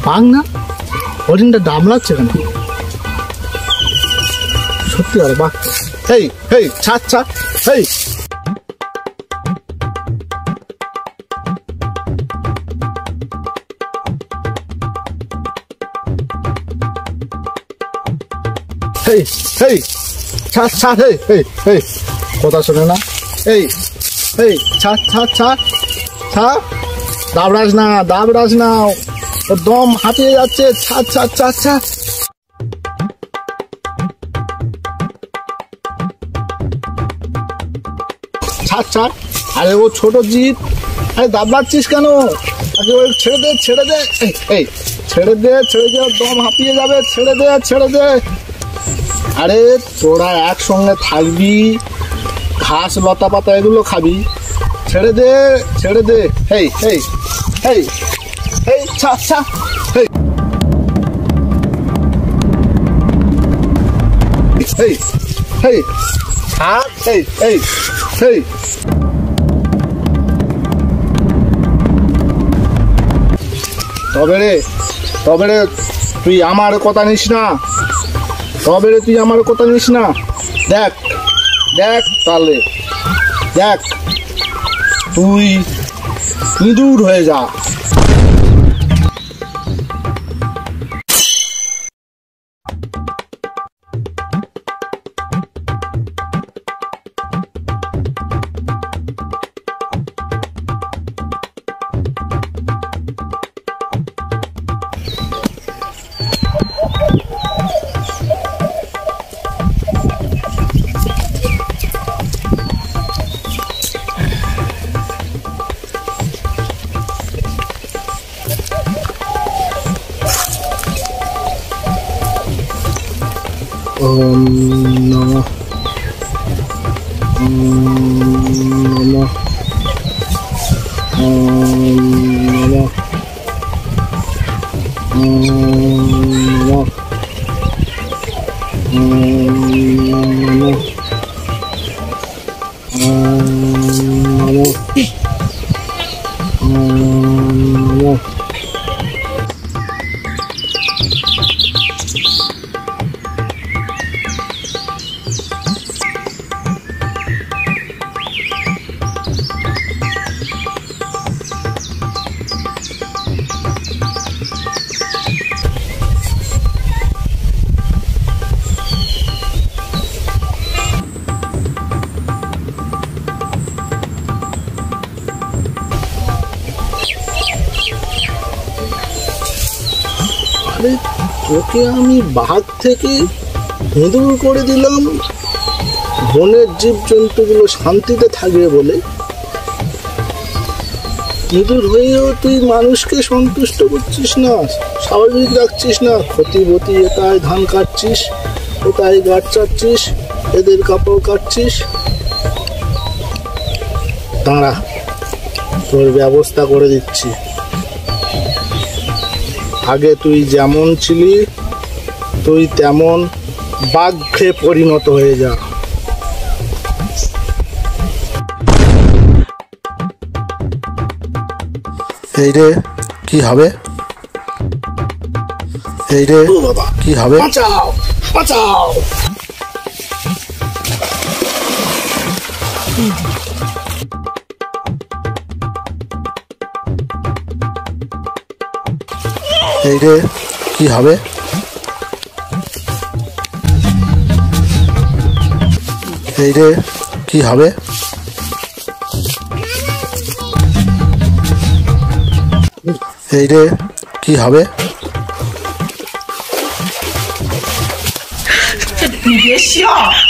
বাঘ না, হরিণটা ডাবলাচ্ছে কেন? সত্যি আর বাঘ। হেই হেই, ছাড় ছাড়, হেই হেই হেই, ছাড় ছাড়, হেই হেই হেই, কথা শোনে না। এই এই, ছাড় ছাড় ছাড় ছাড়, দাবড়াস না দাবড়াস না, ওর দম হাঁপিয়ে যাচ্ছে। ছাড় ছাড় ছাড় ছাড়, ছাড় ছাড়। আরে ও ছোট জিপ, আরে দাবড়াচ্ছিস কেন? আরে ওই ছেড়ে দে ছেড়ে দে, এই ছেড়ে দে ছেড়ে দে, দম হাঁপিয়ে যাবে, ছেড়ে দে ছেড়ে দে। আরে তোরা একসঙ্গে থাকবি, ঘাস লতা পাতা এগুলো খাবি, ছেড়ে দে ছেড়ে দে। হেই হেই হেই হেই, ছাড় ছাড়, হেই হেই হেই, ছাড়, হেই হেই হেই। তবে রে তুই আমার কথা নিস না, তবে রে তুই আমার কথা নিস না। দেখ দেখ তাহলে, দেখ তুই ইঁদুর হয়ে যা। ওম নমঃ নমঃ নমঃ নমঃ নমঃ। আরে তোকে আমি বাঘ থেকে ইঁদুর করে দিলাম বনের জীবজন্তুগুলো শান্তিতে থাকবে বলে, ইঁদুর হয়েও তুই মানুষকে সন্তুষ্ট করছিস না, স্বাভাবিক রাখছিস না। ক্ষতি বতি এটায় ধান কাটছিস, ওটায় গাছ চাচ্ছিস, এদের কাপড় কাটছিস। দাঁড়া, তোর ব্যবস্থা করে দিচ্ছি। আগে তুই যেমন ছিলি তুই তেমন বাঘে পরিণত হয়ে যা। এই রে কি হবে, এই রে কি হবে? বাঁচাও বাঁচাও। এই রে কি হবে, এই রে কি হবে? এই রে কি হবে?你别笑。